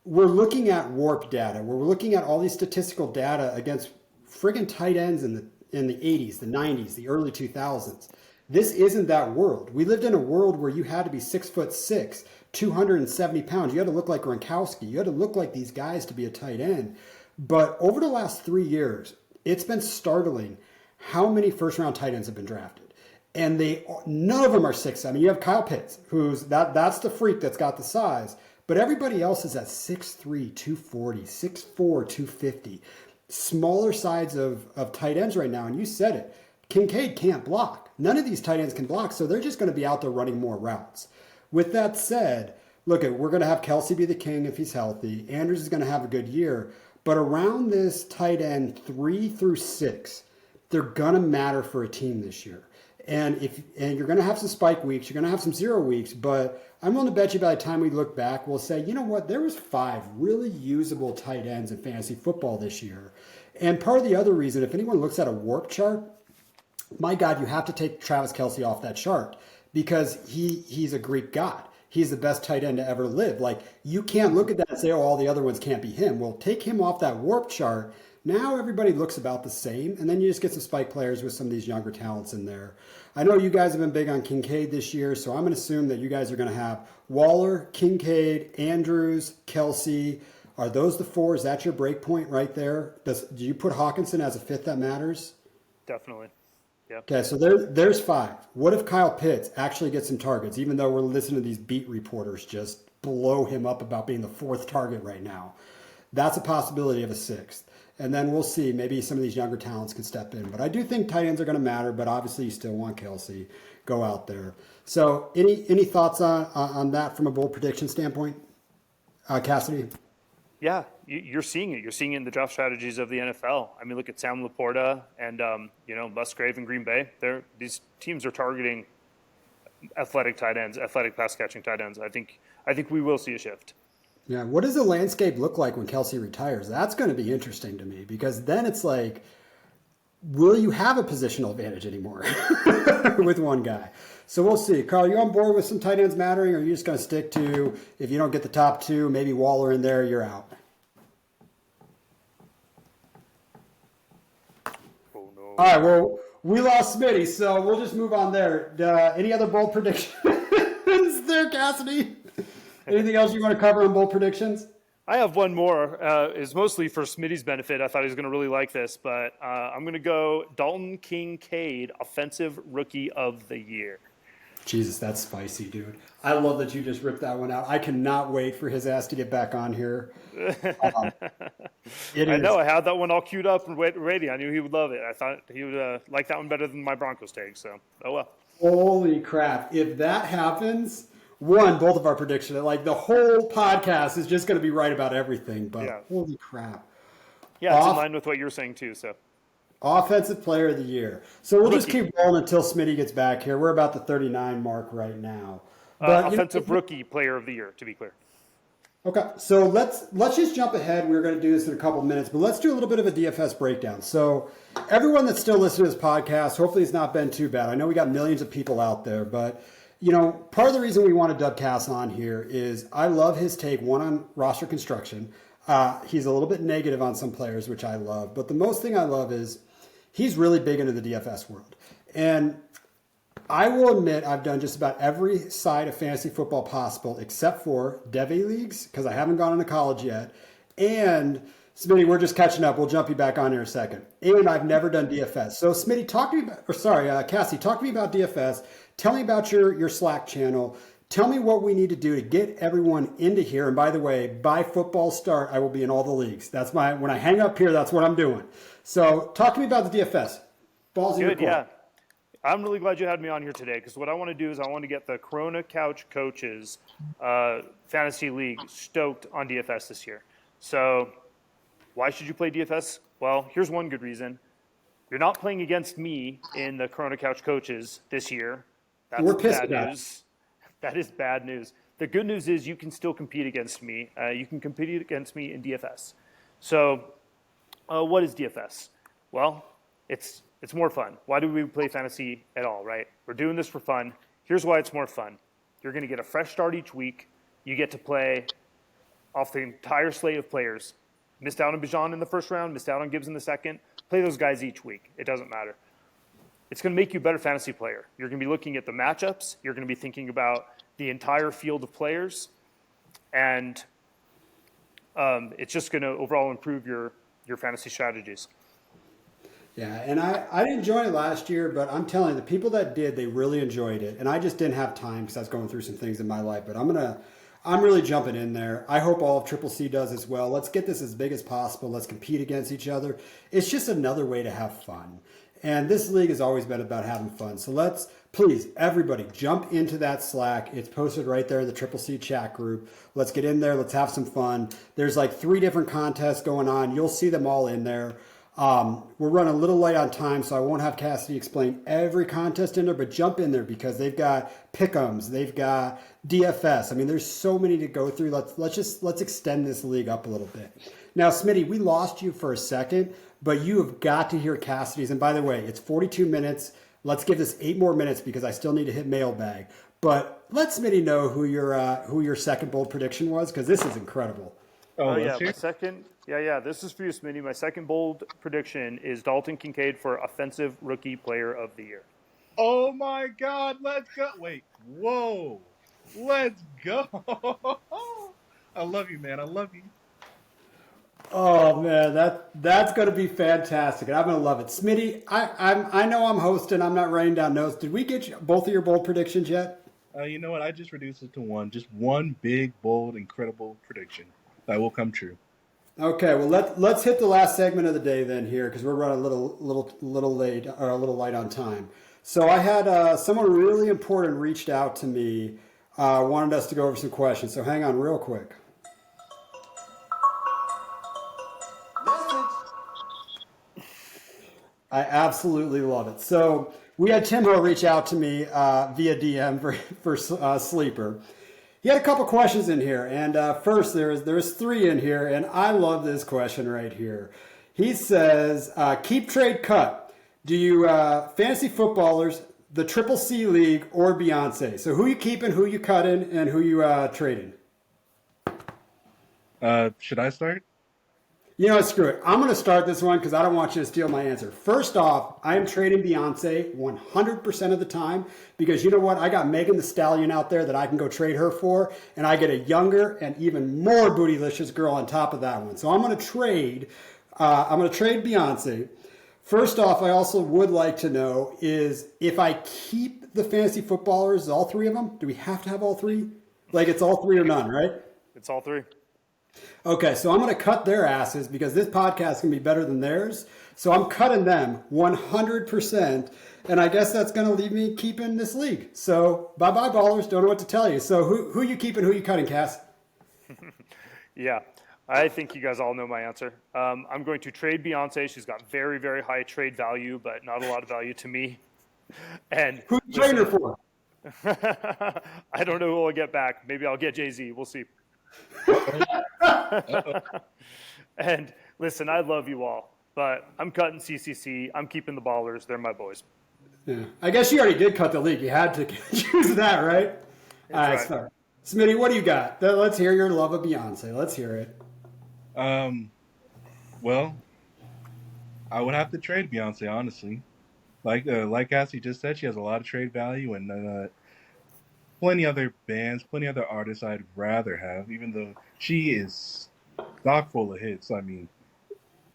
we're looking at warp data, where we're looking at all these statistical data against friggin' tight ends in the 80s, the 90s, the early 2000s. This isn't that world. We lived in a world where you had to be 6'6", 270 pounds. You had to look like Gronkowski. You had to look like these guys to be a tight end. But over the last 3 years, it's been startling how many first-round tight ends have been drafted. And none of them are 6'. I mean, you have Kyle Pitts, that's the freak that's got the size. But everybody else is at 6'3", 240, 6'4", 250. Smaller sides of tight ends right now. And you said it. Kincaid can't block. None of these tight ends can block, so they're just going to be out there running more routes. With that said, we're going to have Kelsey be the king if he's healthy. Andrews is going to have a good year. But around this tight end 3 through 6, they're going to matter for a team this year. And you're going to have some spike weeks, you're going to have some 0 weeks, but I'm willing to bet you by the time we look back, we'll say, you know what, there was 5 really usable tight ends in fantasy football this year. And part of the other reason, if anyone looks at a warp chart, my God, you have to take Travis Kelce off that chart because he's a Greek god. He's the best tight end to ever live. Like, you can't look at that and say, oh, all the other ones can't be him. Well, take him off that warp chart. Now everybody looks about the same, and then you just get some spike players with some of these younger talents in there. I know you guys have been big on Kincaid this year, so I'm going to assume that you guys are going to have Waller, Kincaid, Andrews, Kelsey. Are those the 4? Is that your break point right there? Do you put Hawkinson as a 5th that matters? definitely. Yeah. Okay, so there's 5. What if Kyle Pitts actually gets some targets, even though we're listening to these beat reporters just blow him up about being the 4th target right now? That's a possibility of a 6th. And then we'll see. Maybe some of these younger talents can step in. But I do think tight ends are going to matter, but obviously you still want Kelsey. Go out there. So any thoughts on that from a bold prediction standpoint? Cassidy? Yeah, you're seeing it. You're seeing it in the draft strategies of the NFL. I mean, look at Sam Laporta and Musgrave in Green Bay. These teams are targeting athletic tight ends, athletic pass catching tight ends. I think we will see a shift. Yeah. What does the landscape look like when Kelsey retires? That's going to be interesting to me because then it's like, will you have a positional advantage anymore with one guy? So we'll see. Carl, you on board with some tight ends mattering, or are you just going to stick to, if you don't get the top 2, maybe Waller in there, you're out? Oh, no. All right, well, we lost Smitty, so we'll just move on there. Any other bold predictions there, Cassidy? Anything else you want to cover on bold predictions? I have one more. Is mostly for Smitty's benefit. I thought he was going to really like this, but I'm going to go Dalton Kincaid, Offensive Rookie of the Year. Jesus, that's spicy, dude. I love that you just ripped that one out. I cannot wait for his ass to get back on here. I know. I had that one all queued up and ready. I knew he would love it. I thought he would like that one better than my Broncos take. So, oh well. Holy crap. If that happens, both of our predictions, like the whole podcast is just going to be right about everything. But Yeah. Holy crap. Yeah, it's in line with what you're saying too. So, Offensive Player of the Year. So we'll just Rookie. keep rolling until Smitty gets back here. We're about the 39 mark right now. But, Offensive Rookie Player of the Year, to be clear. Okay, so let's just jump ahead. We're going to do this in a couple of minutes, but let's do a little bit of a DFS breakdown. So everyone that's still listening to this podcast, hopefully it's not been too bad. I know we got millions of people out there, but part of the reason we wanted Doug Cass on here is I love his take, one, on roster construction. He's a little bit negative on some players, which I love. But the most thing I love is he's really big into the DFS world. And I will admit I've done just about every side of fantasy football possible except for Devy leagues because I haven't gone into college yet. And Smitty, we're just catching up. We'll jump you back on here in a second. And I've never done DFS. So Smitty, Cassie, talk to me about DFS. Tell me about your Slack channel. Tell me what we need to do to get everyone into here. And by the way, by football start, I will be in all the leagues. When I hang up here, that's what I'm doing. So talk to me about the DFS. Balls in your court. Yeah. I'm really glad you had me on here today because what I want to do is I want to get the Corona Couch Coaches Fantasy League stoked on DFS this year. So why should you play DFS? Well, here's one good reason. You're not playing against me in the Corona Couch Coaches this year. That's We're pissed bad about news. That is bad news. The good news is you can still compete against me. You can compete against me in DFS. So what is DFS? Well, it's more fun. Why do we play fantasy at all, right? We're doing this for fun. Here's why it's more fun. You're going to get a fresh start each week. You get to play off the entire slate of players. Missed out on Bijan in the first round, missed out on Gibbs in the second. Play those guys each week. It doesn't matter. It's going to make you a better fantasy player. You're going to be looking at the matchups. You're going to be thinking about the entire field of players. And it's just going to overall improve your fantasy strategies. Yeah, and I didn't join it last year, but I'm telling you, the people that did, they really enjoyed it. And I just didn't have time because I was going through some things in my life. But I'm really jumping in there. I hope all of Triple C does as well. Let's get this as big as possible. Let's compete against each other. It's just another way to have fun. And this league has always been about having fun. So let's, please, everybody, jump into that Slack. It's posted right there in the Triple C chat group. Let's get in there. Let's have some fun. There's like 3 different contests going on. You'll see them all in there. We're running a little late on time, so I won't have Cassidy explain every contest in there, but jump in there because they've got pick'ems, they've got DFS. I mean, there's so many to go through. Let's extend this league up a little bit. Now, Smitty, we lost you for a second, but you have got to hear Cassidy's. And by the way, it's 42 minutes. Let's give this 8 more minutes because I still need to hit mailbag. But let Smitty know who your second bold prediction was because this is incredible. Yeah, my second. Yeah, this is for you, Smitty. My second bold prediction is Dalton Kincaid for Offensive Rookie Player of the Year. Oh my God, let's go. Wait, whoa. Let's go. I love you, man. I love you. Oh man, that's going to be fantastic, and I'm going to love it. Smitty, I know I'm hosting. I'm not writing down notes. Did we get both of your bold predictions yet? You know what? I just reduced it to one. Just one big, bold, incredible prediction that will come true. Okay, well let's hit the last segment of the day then here because we're running a little late or a little light on time. So I had someone really important reached out to me, wanted us to go over some questions. So hang on real quick. I absolutely love it. So we had Tim Ho reach out to me via DM for Sleeper. He had a couple questions in here, and first there's 3 in here, and I love this question right here. He says, keep trade cut. Do you fantasy footballers, the Triple C League, or Beyonce? So who you keeping, who you cutting, and who you trading? Should I start? You know, screw it. I'm going to start this one because I don't want you to steal my answer. First off, I am trading Beyonce 100% of the time because you know what? I got Megan Thee Stallion out there that I can go trade her for, and I get a younger and even more bootylicious girl on top of that one. So I'm going to trade. Beyonce. First off, I also would like to know is if I keep the fantasy footballers, all 3 of them, do we have to have all 3? Like it's all 3 or none, right? It's all 3. Okay, so I'm going to cut their asses because this podcast can be better than theirs. So I'm cutting them 100%. And I guess that's going to leave me keeping this league. So bye-bye, ballers. Don't know what to tell you. So who you keeping, who you cutting, Cass? Yeah, I think you guys all know my answer. I'm going to trade Beyonce. She's got very, very high trade value, but not a lot of value to me. And who you trading her for? I don't know who I'll get back. Maybe I'll get Jay-Z. We'll see. And listen, I love you all, but I'm cutting CCC. I'm keeping the ballers. They're my boys. Yeah, I guess you already did cut the league. You had to choose that, right? All right, right. Smitty, what do you got? Let's hear your love of Beyonce. Let's hear it. Um, well, I would have to trade Beyonce, honestly. Like Cassie just said, she has a lot of trade value, and plenty other bands, plenty other artists I'd rather have. Even though she is stock full of hits, I mean,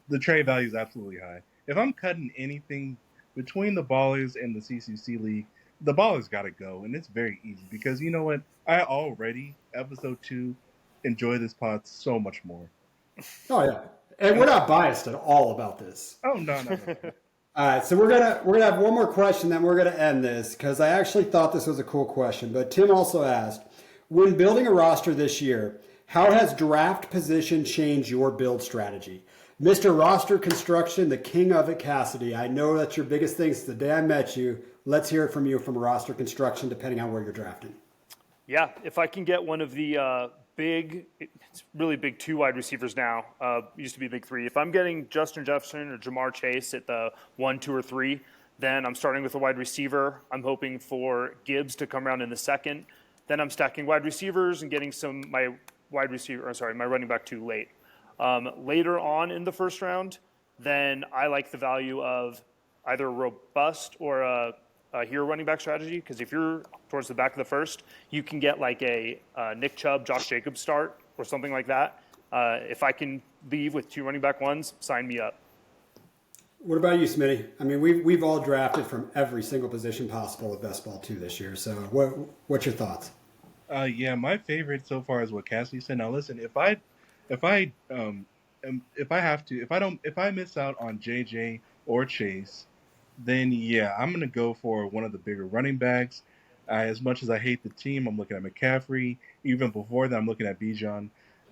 the trade value is absolutely high. If I'm cutting anything between the Ballers and the CCC League, the Ballers got to go, and it's very easy because you know what? I already episode 2 enjoy this pod so much more. Oh yeah, and we're not biased at all about this. Oh no. All right, so we're gonna have one more question, then we're gonna end this because I actually thought this was a cool question. But Tim also asked, when building a roster this year, how has draft position changed your build strategy? Mr. Roster Construction, the king of it, Cassidy. I know that's your biggest thing since the day I met you. Let's hear it from you from roster construction, depending on where you're drafting. Yeah, if I can get one of the it's really big 2 wide receivers now. Used to be big 3. If I'm getting Justin Jefferson or Jamar Chase at the 1, 2, or 3, then I'm starting with a wide receiver. I'm hoping for Gibbs to come around in the second. Then I'm stacking wide receivers and getting my running back too late. Later on in the first round, then I like the value of either a robust or a hero running back strategy, because if you're towards the back of the first, you can get like a Nick Chubb, Josh Jacobs start or something like that. If I can leave with 2 running back ones, sign me up. What about you, Smitty? I mean, we've all drafted from every single position possible with Best Ball 2 this year. So what's your thoughts? Yeah, my favorite so far is what Cassie said. Now listen, if I miss out on JJ or Chase, then yeah, I'm gonna go for one of the bigger running backs. As much as I hate the team, I'm looking at McCaffrey. Even before that, I'm looking at Bijan.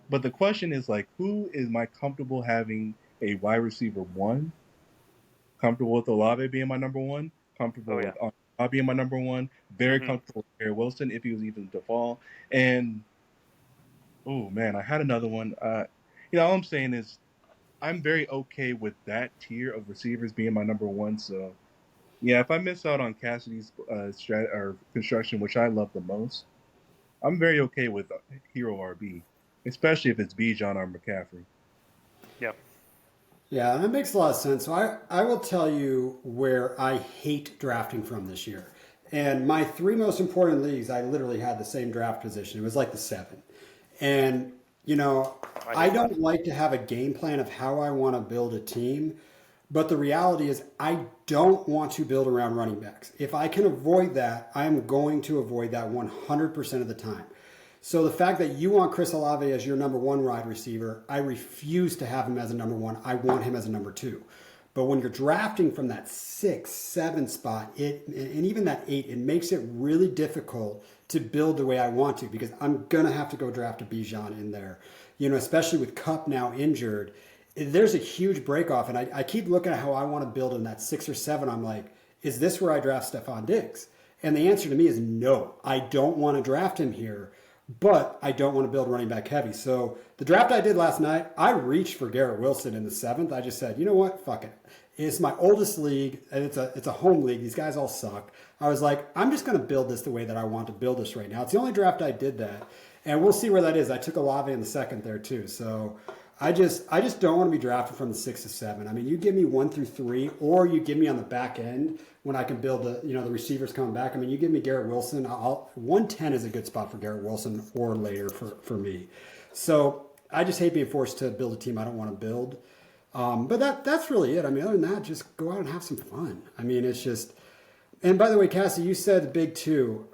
But the question is like, who is my comfortable having a wide receiver 1? Comfortable with Olave being my number 1. Comfortable with being my number 1. Very comfortable with Garrett Wilson if he was even to fall. And oh man, I had another one. All I'm saying is I'm very okay with that tier of receivers being my number 1. So yeah, if I miss out on Cassidy's or construction, which I love the most, I'm very okay with hero RB, especially if it's Bijan or McCaffrey. Yeah. Yeah, that makes a lot of sense. So I will tell you where I hate drafting from this year. And my 3 most important leagues, I literally had the same draft position. It was like the 7. And, I don't like to have a game plan of how I want to build a team. But the reality is I don't want to build around running backs. If I can avoid that, I am going to avoid that 100% of the time. So the fact that you want Chris Olave as your number 1 wide receiver, I refuse to have him as a number 1. I want him as a number 2. But when you're drafting from that 6, 7 spot, and even that 8, it makes it really difficult to build the way I want to, because I'm going to have to go draft a Bijan in there. Especially with Kupp now injured, there's a huge break off. And I keep looking at how I want to build in that 6 or 7. I'm like, is this where I draft Stephon Diggs? And the answer to me is no. I don't want to draft him here, but I don't want to build running back heavy. So the draft I did last night, I reached for Garrett Wilson in the 7th. I just said, you know what? Fuck it. It's my oldest league, and it's a home league. These guys all suck. I was like, I'm just going to build this the way that I want to build this right now. It's the only draft I did that. And we'll see where that is. I took Olave in the 2nd there too. So I just don't want to be drafted from the 6 to 7. I mean, you give me 1 through 3, or you give me on the back end when I can build the receivers coming back. I mean, you give me Garrett Wilson. 110 is a good spot for Garrett Wilson, or later for me. So I just hate being forced to build a team I don't want to build. But that's really it. I mean, other than that, just go out and have some fun. I mean, it's just. And by the way, Cassie, you said big 2.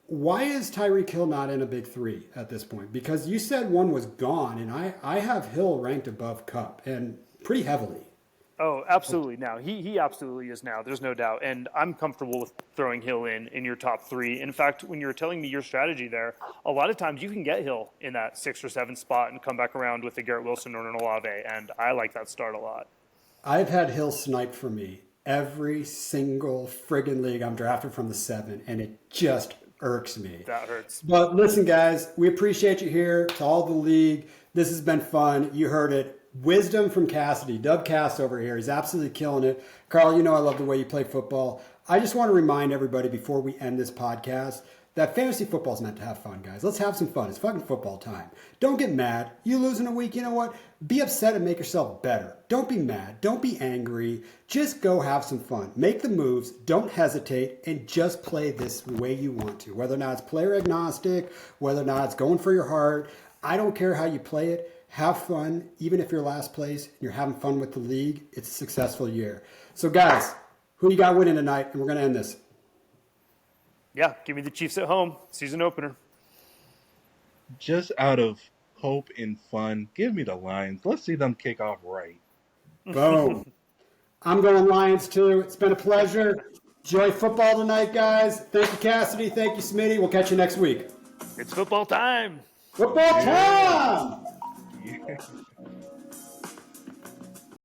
Why is Tyreek Hill not in a big 3 at this point? Because you said 1 was gone, and I have Hill ranked above Kupp, and pretty heavily. Oh, absolutely. Now he absolutely is now. There's no doubt, and I'm comfortable with throwing Hill in your top 3. In fact, when you're telling me your strategy there, a lot of times you can get Hill in that 6 or 7 spot and come back around with a Garrett Wilson or an Olave, and I like that start a lot. I've had Hill sniped for me every single friggin' league I'm drafted from the 7, and it just irks me. That hurts. But listen, guys, we appreciate you here. To all the league, this has been fun. You heard it. Wisdom from Cassidy. Dub Cass over here. He's absolutely killing it. Carl, I love the way you play football. I just want to remind everybody before we end this podcast that fantasy football is meant to have fun, guys. Let's have some fun. It's fucking football time. Don't get mad. You lose in a week, you know what? Be upset and make yourself better. Don't be mad. Don't be angry. Just go have some fun. Make the moves. Don't hesitate, and just play this way you want to. Whether or not it's player agnostic, whether or not it's going for your heart, I don't care how you play it. Have fun. Even if you're last place and you're having fun with the league, it's a successful year. So, guys, who you got winning tonight? And we're going to end this. Yeah, give me the Chiefs at home. Season opener. Just out of hope and fun, give me the Lions. Let's see them kick off right. Boom. I'm going Lions too. It's been a pleasure. Enjoy football tonight, guys. Thank you, Cassidy. Thank you, Smitty. We'll catch you next week. It's football time. Football time! Yeah.